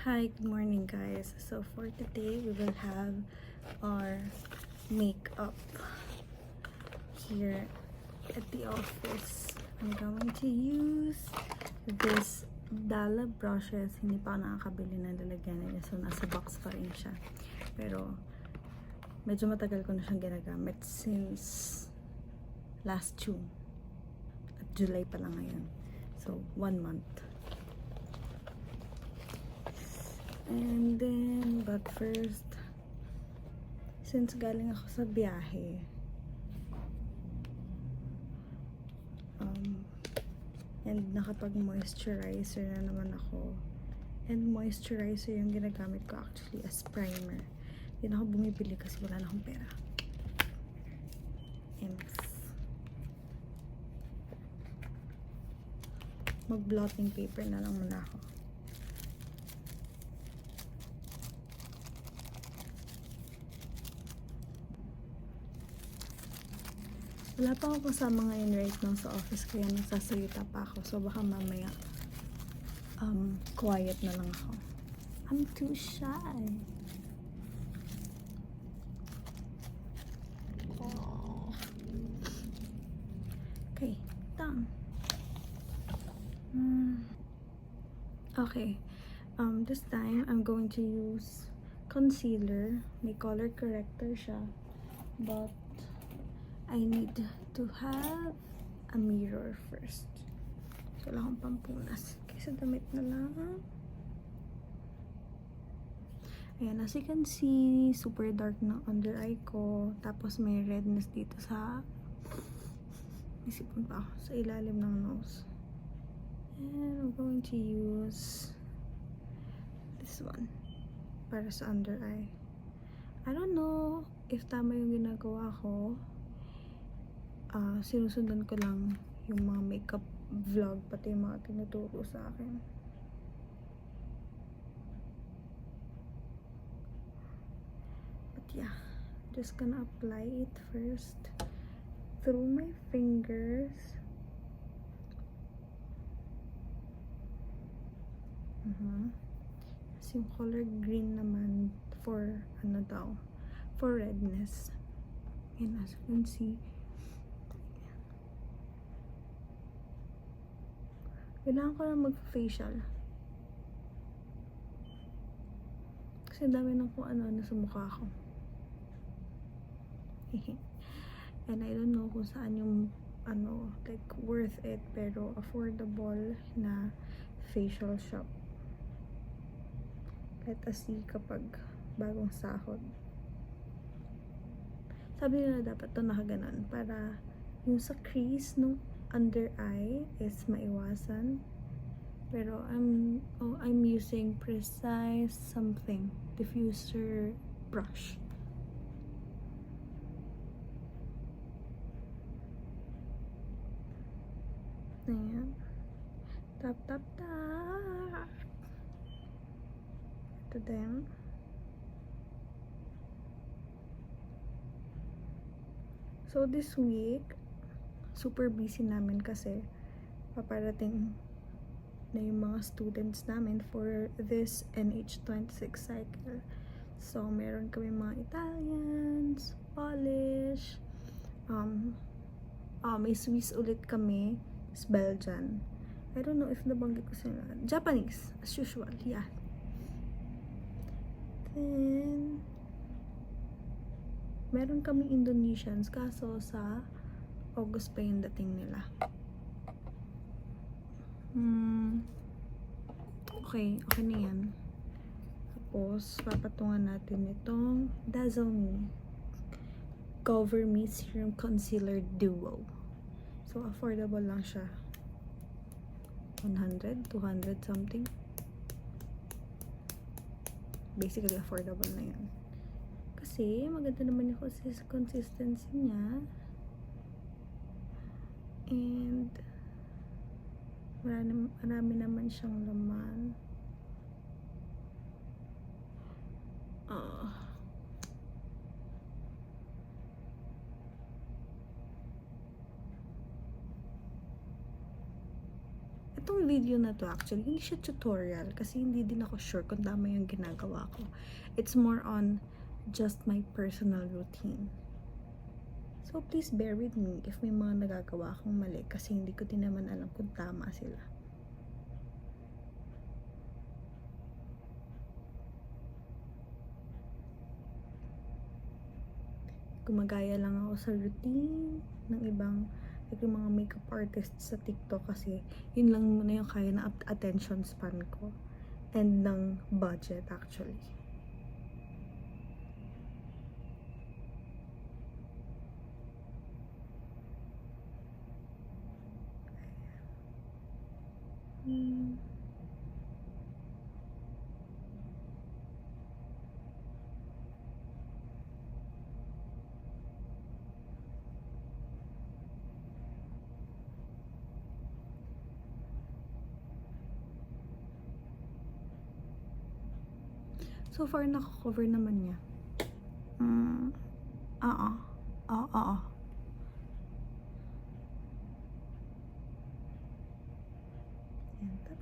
Hi, good morning guys. So for today, we will have our makeup here at the office. I'm going to use this Dalla brushes. Hindi pa ako nakakabili ng lalagyan niya. So nasa box pa rin siya. Pero medyo matagal ko na siyang ginagamit since last June. At July pa lang ngayon. So 1 month. And then, but first, since galing ako sa biyahe, and nakapag-moisturizer na naman ako, and moisturizer yung ginagamit ko actually as primer. Hindi na ako bumibili kasi wala na akong pera. And mag-blotting paper na lang muna ako. Wala pa ako kasama ngayon right now sa office kaya nagsasayuta pa ako. So baka mamaya quiet na lang ako. I'm too shy. Oh. Okay, done. Okay. This time I'm going to use concealer. May color corrector siya. But I need to have a mirror first. So, wala akong pampunas. Kaysa damit na lang. Ayan, as you can see, super dark ng under eye ko. Tapos may redness dito sa isipon pa ako, sa ilalim ng nose. And I'm going to use this one para sa under eye. I don't know if tama yung ginagawa ko. Sinusundan ko lang yung mga makeup vlog, pati yung mga tinuturo sa akin. But yeah, just gonna apply it first through my fingers. Kasi yung color green naman for ano daw, for redness. And as you can see, kailangan ko lang mag-facial. Kasi dami ng kung ano-ano sa mukha ko. And I don't know kung saan yung like worth it pero affordable na facial shop. Let us see kapag bagong sahod. Sabi nila dapat to nakaganon para yung sa crease nung under eye is maiwasan. Pero I'm using Precise something diffuser brush. Ayan. Tap tap tap. Ito din. So this week super busy namin kasi paparating na yung mga students namin for this NH26 cycle. So meron kami mga Italians, Polish, may Swiss ulit kami, Belgian. I don't know if nabanggit ko sila. Japanese, as usual, yeah. Then meron kami Indonesians kaso sa August pa yung dating nila. Okay na yan. Tapos, papatungan natin itong Dazzle Me Cover Me Serum Concealer Duo. So, affordable lang siya. 100, 200 something. Basically, affordable na yan. Kasi, maganda naman yung consistency niya. And marami naman siyang laman. Itong video na to actually, hindi siya tutorial kasi hindi din ako sure kung tama yung ginagawa ko. It's more on just my personal routine. So please bear with me if may mga nagagawa akong mali kasi hindi ko din naman alam kung tama sila. Gumagaya lang ako sa routine ng ibang yung mga makeup artists sa TikTok kasi yun lang muna yung kaya na attention span ko and ng budget actually. So far, naka-cover naman niya. Oo. Yan, tap.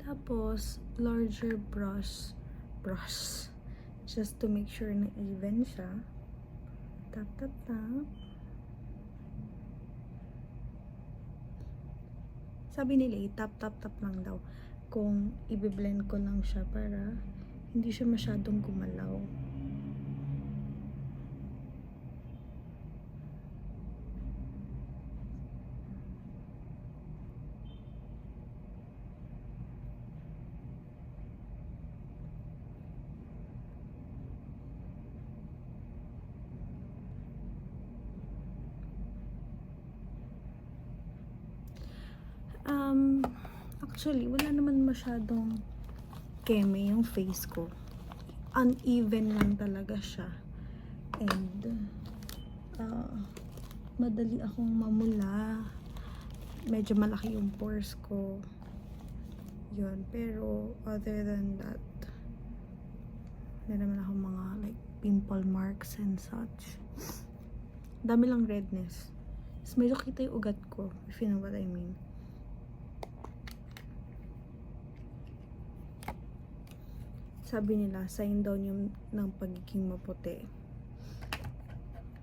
Tapos, larger brush. Just to make sure na even siya. Tap. Sabi nila, tap lang daw. Kung i-blend ko lang siya para hindi siya masyadong gumalaw. Actually, wala naman masyadong keme yung face ko. Uneven lang talaga siya. And, madali akong mamula. Medyo malaki yung pores ko. Yun. Pero, other than that, wala naman akong mga like pimple marks and such. Dami lang redness. Mas medyo kita yung ugat ko, if you know what I mean. Sabi nila, sign daw yung ng pagiging maputi.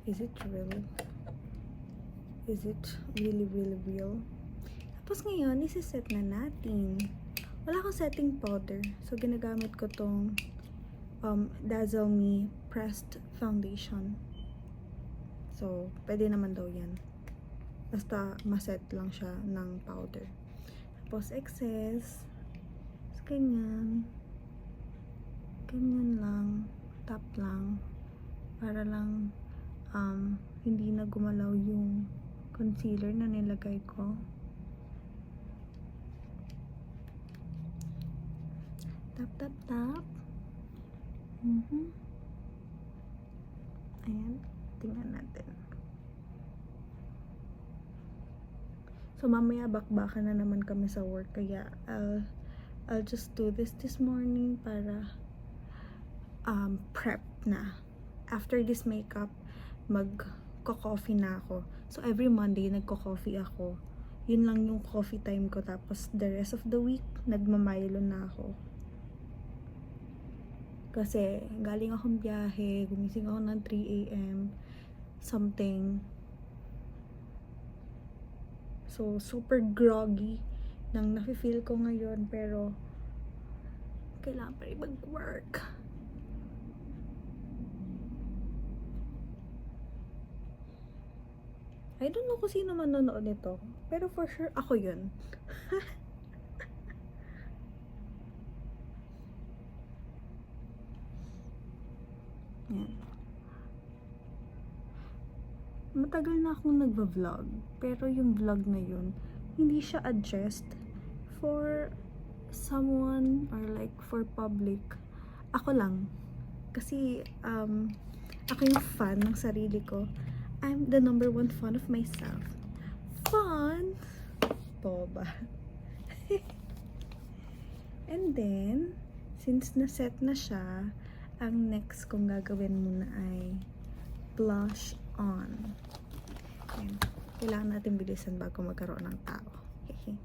Is it real? Is it really real? Tapos ngayon, isi-set na natin. Wala akong setting powder. So, ginagamit ko tong Dazzle Me Pressed Foundation. So, pwede naman daw yan. Basta maset lang siya ng powder. Tapos, excess. Tapos, ganyan lang, tap lang, para lang hindi na gumalaw yung concealer na nilagay ko. Tap. Ayan, tingnan natin. So mamaya bakbakan na naman kami sa work, kaya I'll just do this morning para prep na. After this makeup, magko-coffee na ako. So, every Monday, nagko-coffee ako. Yun lang yung coffee time ko. Tapos, the rest of the week, nagmamaylo na ako. Kasi, galing akong biyahe, gumising ako ng 3 a.m. something. So, super groggy nang nafe-feel ko ngayon. Pero, kailangan pa rin mag-work. I don't know kung sino man nanonood nito. Pero for sure, ako yun. Yan. Matagal na akong nagva-vlog. Pero yung vlog na yun, hindi siya addressed for someone or like for public. Ako lang. Kasi, ako yung fan ng sarili ko. I'm the number 1 fan of myself. Fun! Boba. And then, since na-set na siya, ang next kong gagawin muna ay blush on. Ayan. Kailangan natin bilisan bago magkaroon ng tao. Hehe.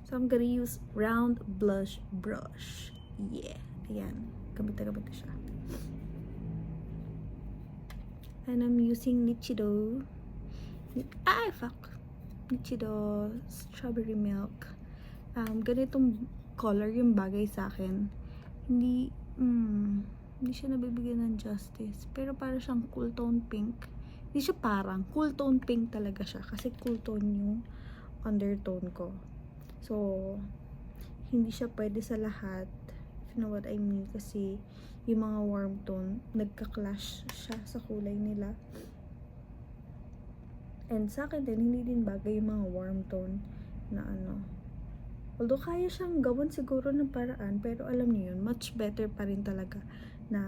So, I'm gonna use round blush brush. Yeah. Ayan. Gamit na siya. And I'm using Nichido. Nichido Strawberry Milk. Ganitong color yung bagay sa akin. Hindi siya nabibigyan ng justice. Pero para siyang cool tone pink. Hindi siya parang. Cool tone pink talaga siya. Kasi cool tone yung undertone ko. So, hindi siya pwede sa lahat. If you know what I mean. Kasi, yung mga warm tone, nagka-clash siya sa kulay nila. And sa akin din, hindi din bagay yung mga warm tone na ano. Although, kaya siyang gawin siguro ng paraan, pero alam niyo yun, much better pa rin talaga na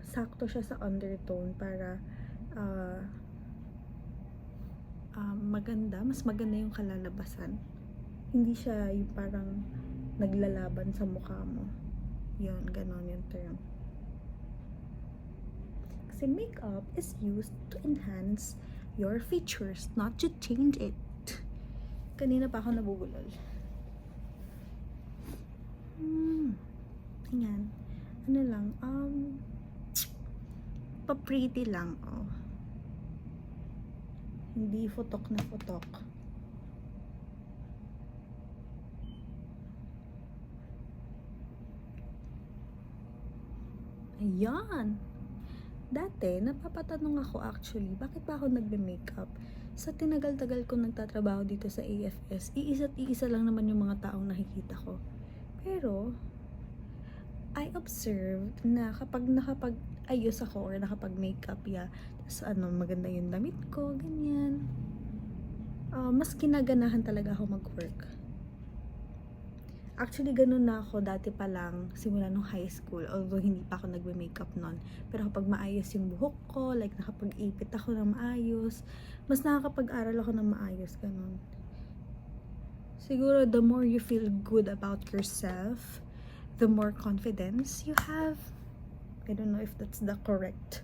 sakto siya sa undertone para maganda, mas maganda yung kalalabasan. Hindi siya yung parang naglalaban sa mukha mo. Yun, ganon yung term. Kasi makeup is used to enhance your features, not to change it. Kanina pa ako nabubulol. Ayan. Ano lang, pa-pretty lang, oh. Hindi futok na futok. Ayan. Dati, napapatanong ako actually, bakit ba ako nagbe-makeup? Sa tinagal-tagal ko nagtatrabaho dito sa AFS, iisa lang naman yung mga taong nakikita ko. Pero, I observed na kapag nakapag-ayos ako or nakapag-makeup, tapos maganda yung damit ko, ganyan. Mas ginaganahan talaga ako mag-work. Actually, ganun na ako dati pa lang, simula nung high school, although hindi pa ako nagbe-makeup nun. Pero kapag maayos yung buhok ko, like nakapag-ipit ako ng maayos, mas nakakapag-aral ako ng maayos, ganun. Siguro, the more you feel good about yourself, the more confidence you have. I don't know if that's the correct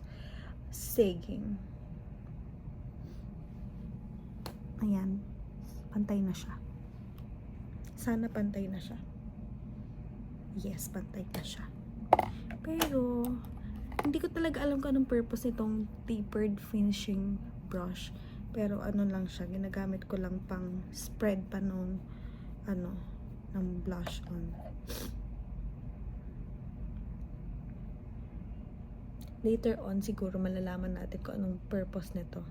saying. Ayan, pantay na siya. Sana pantay na siya. Yes, pantay na siya. Pero, hindi ko talaga alam kung anong purpose nitong tapered finishing brush. Pero ano lang siya, ginagamit ko lang pang spread pa nung ng blush on. Later on, siguro malalaman natin kung anong purpose nito.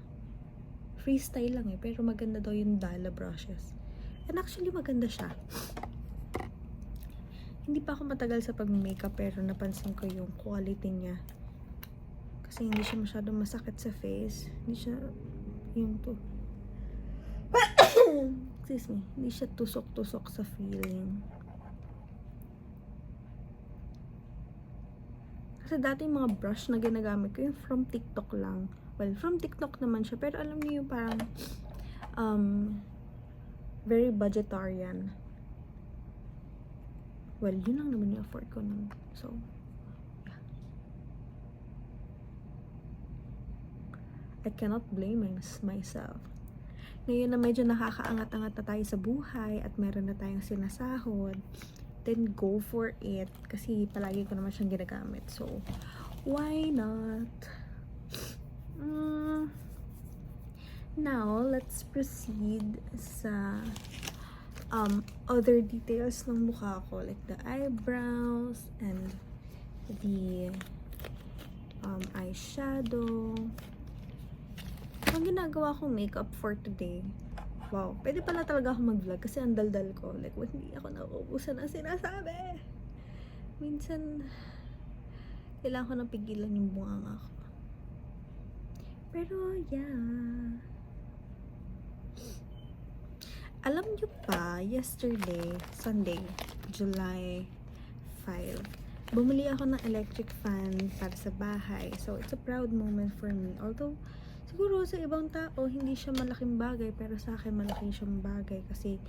Freestyle lang pero maganda daw yung Dala brushes. And actually, maganda siya. Hindi pa ako matagal sa pag-makeup pero napansin ko yung quality niya. Kasi hindi siya masyadong masakit sa face. Hindi siya yung excuse me. Hindi siya tusok-tusok sa feeling. Kasi dati yung mga brush na ginagamit ko yung from TikTok lang. Well, from TikTok naman siya. Pero alam niyo yung parang very budgetarian. Well, yun lang naman yung afford ko nun. So, yeah. I cannot blame myself. Ngayon na medyo nakakaangat-angat na tayo sa buhay at meron na tayong sinasahod, then go for it. Kasi palagi ko naman siyang ginagamit. So, why not? Now, let's proceed sa other details ng mukha ko, like the eyebrows and the eyeshadow. Ang ginagawa kong makeup for today, wow, pwede pala talaga ako mag-vlog kasi ang daldal ko, like, hindi ako nauubusan ang sinasabi. Minsan, kailangan ko nang pigilan yung bunganga ko. Pero, yeah. Alam nyo pa, yesterday, Sunday, July 5, bumili ako ng electric fan para sa bahay. So, it's a proud moment for me. Although, siguro sa ibang tao, hindi siya malaking bagay, pero sa akin, malaki siyang bagay. Kasi,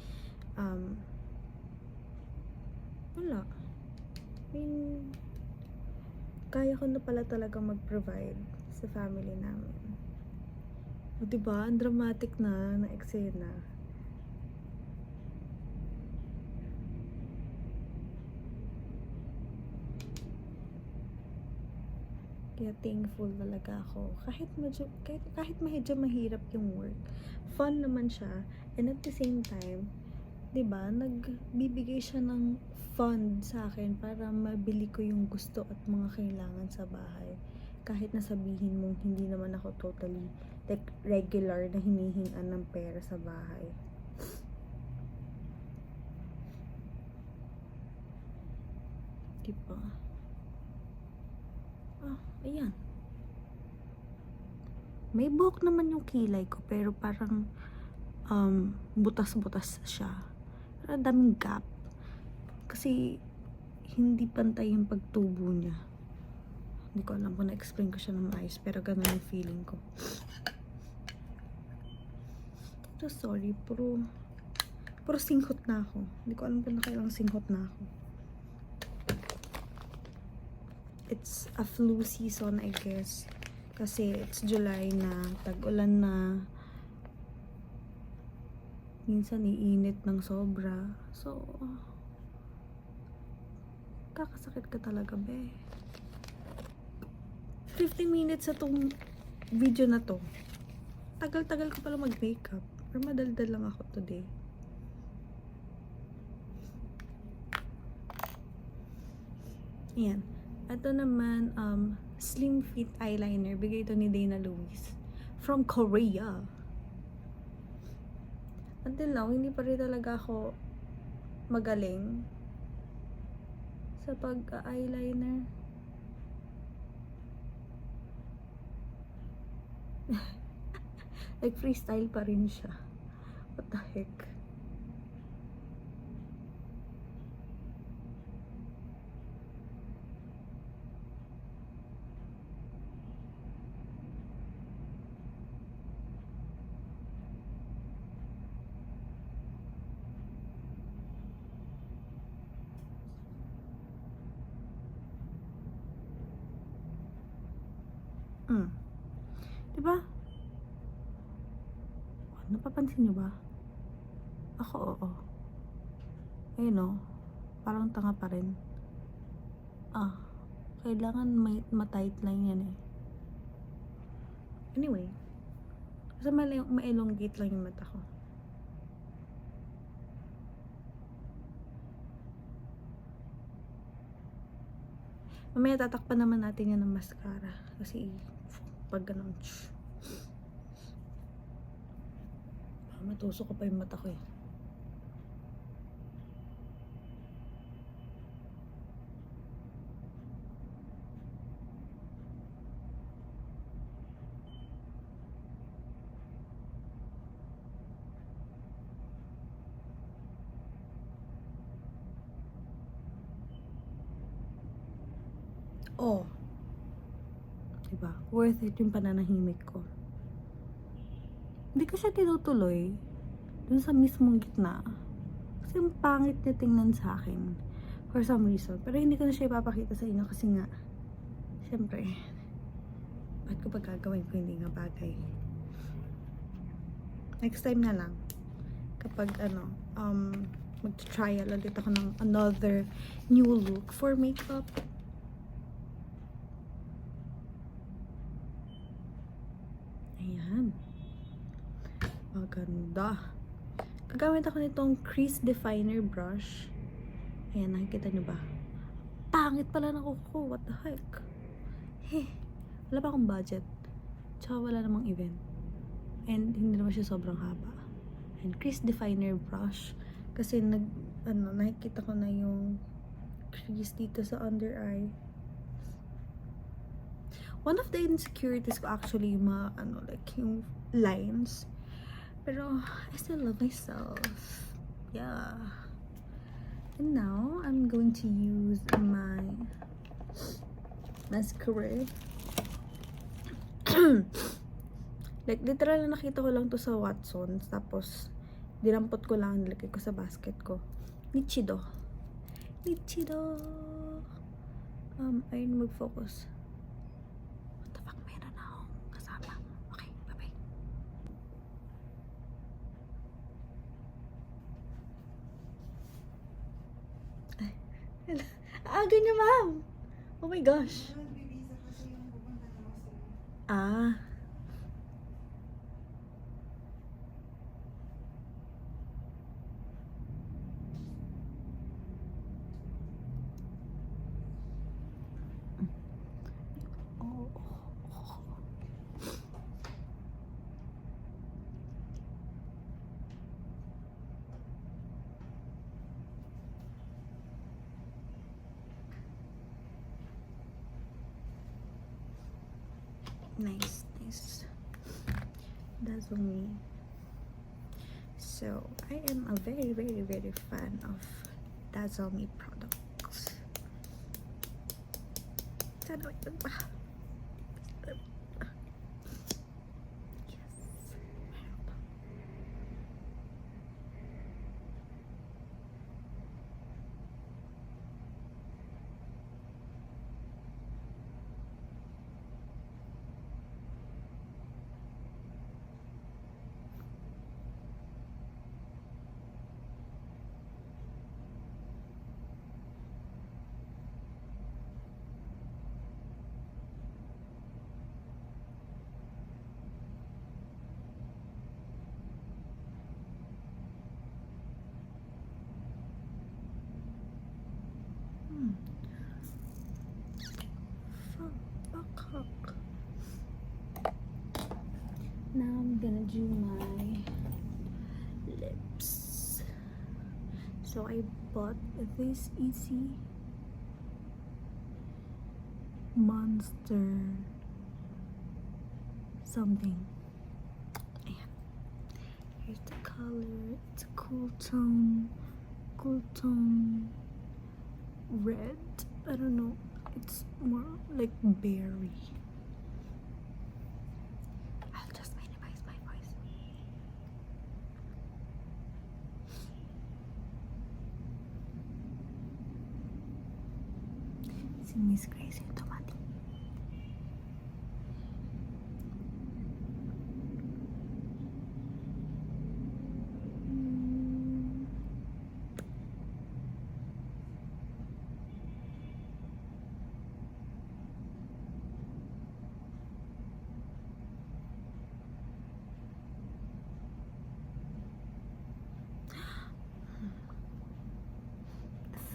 wala. I mean, kaya ko na pala talaga mag-provide sa family namin. O diba, ang dramatic na eksena. Kaya thankful talaga ako. Kahit medyo mahirap yung work, fun naman siya. And at the same time, 'di ba, nagbibigay siya ng fund sa akin para mabili ko yung gusto at mga kailangan sa bahay. Kahit na sabihin mong hindi naman ako totally like regular na hinihingan ng pera sa bahay. Diba? Ayan. May buhok naman yung kilay ko, pero parang butas-butas siya. Pero daming gap. Kasi hindi pantay yung pagtubo niya. Hindi ko alam kung na-explain ko siya ng maayos, pero ganun yung feeling ko. So sorry, puro singhot na ako. Hindi ko alam kung nakailang singhot na ako. It's a flu season, I guess. Kasi it's July na, tag-ulan na. Minsan iinit ng sobra. So, kakasakit ka talaga, be. 50 minutes sa tong video na to. Tagal-tagal ko pala mag-makeup. Pero madaldal lang ako today. Ayan. Ito naman, Slim Fit Eyeliner. Bigay ito ni Dana Louise. From Korea. Until now, hindi pa rin talaga ako magaling sa pag-eyeliner. Like, freestyle pa rin siya. What the heck? Diba? Napapansin niyo ba? Ako, oo. Ayun o. Parang tanga pa rin. Kailangan ma-tight line yan eh. Anyway. Kasi ma-elongate lang yung mata ko. Mamaya tatakpan naman natin yan ng mascara. Kasi pag ganun, matusok ko pa yung mata ko eh. Diba? Worth it yung pananahimik ko. Hindi ko siya tinutuloy dun sa mismong gitna. Kasi yung pangit niya tingnan sa akin for some reason. Pero hindi ko na siya ipapakita sa inyo kasi nga, syempre, bakit ko pagkagawin ko hindi nga bagay? Next time na lang. Kapag mag-trial ulit ako ng another new look for makeup. Ayan. Maganda. Gagamit ako nitong crease definer brush. Ayan, nakikita nyo ba? Pangit pala na kuko. What the heck? Wala pa akong budget. Tsaka wala namang event. And hindi naman siya sobrang haba. And crease definer brush. Kasi nakikita ko na yung crease dito sa under eye. One of the insecurities ko actually yung mga, like yung lines. Pero, I still love myself. Yeah. And now, I'm going to use my mascara. Like, literal na nakita ko lang to sa Watsons. Tapos, dinampot ko lang, nilagay ko sa basket ko. Nichido. Ayun, mag-focus. What the fuck, meron na akong kasama. Okay, bye-bye. Ay, hala. Aga niya, ma'am. Oh my gosh. Ah. Oh. Nice, nice. That's on me. So, I am a very, very, very fan of Dazzle Me products. Sana yun pa. Yes. Meron pa. Fuck. Now I'm gonna do my lips. So I bought this Easy Monster something. Ayan. Here's the color. It's a cool tone red. I don't know. It's more like berry. I'll just minimize my voice. Si Miss Grace yung tumati.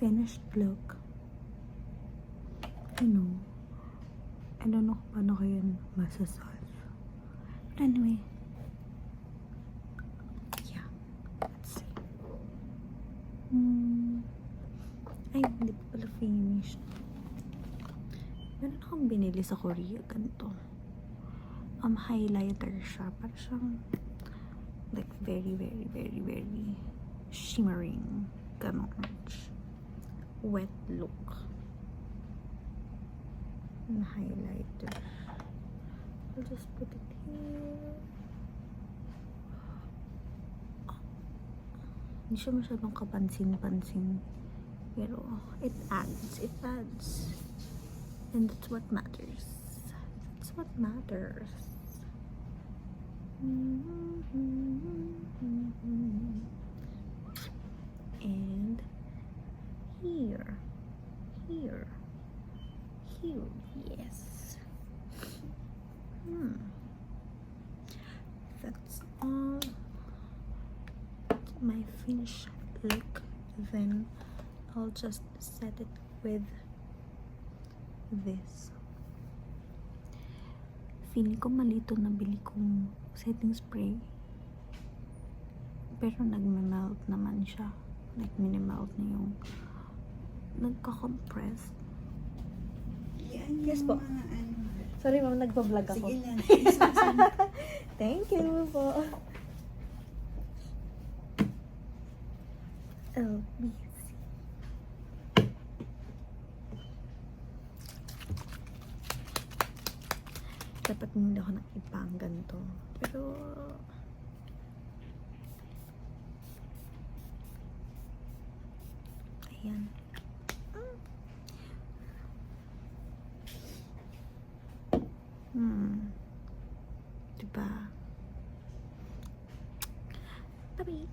Finished look. I don't know kung paano ko yun masasolve. But anyway, yeah, let's see. Ay, hindi pa pala finished. Meron akong binili sa Korea, ganito. Highlighter siya. Para siyang like very, very, very, very shimmering. Ganon. Wet look. And highlighter. I'll just put it here. Hindi siya masyadong kapansin-pansin. Pero it adds. And that's what matters. And here, yes. That's all. My finished look. Then I'll just set it with this. Feeling ko malito na bili kong setting spray. Pero nagme-melt naman siya. Like mini-melt na yung nagka-compress. Yes po. Sorry ma'am, nagpa-vlog ako. Sige lang. Thank you po. LBC. Dapat hindi ako nakipang ganito. Pero ayan. Diba? Tabi.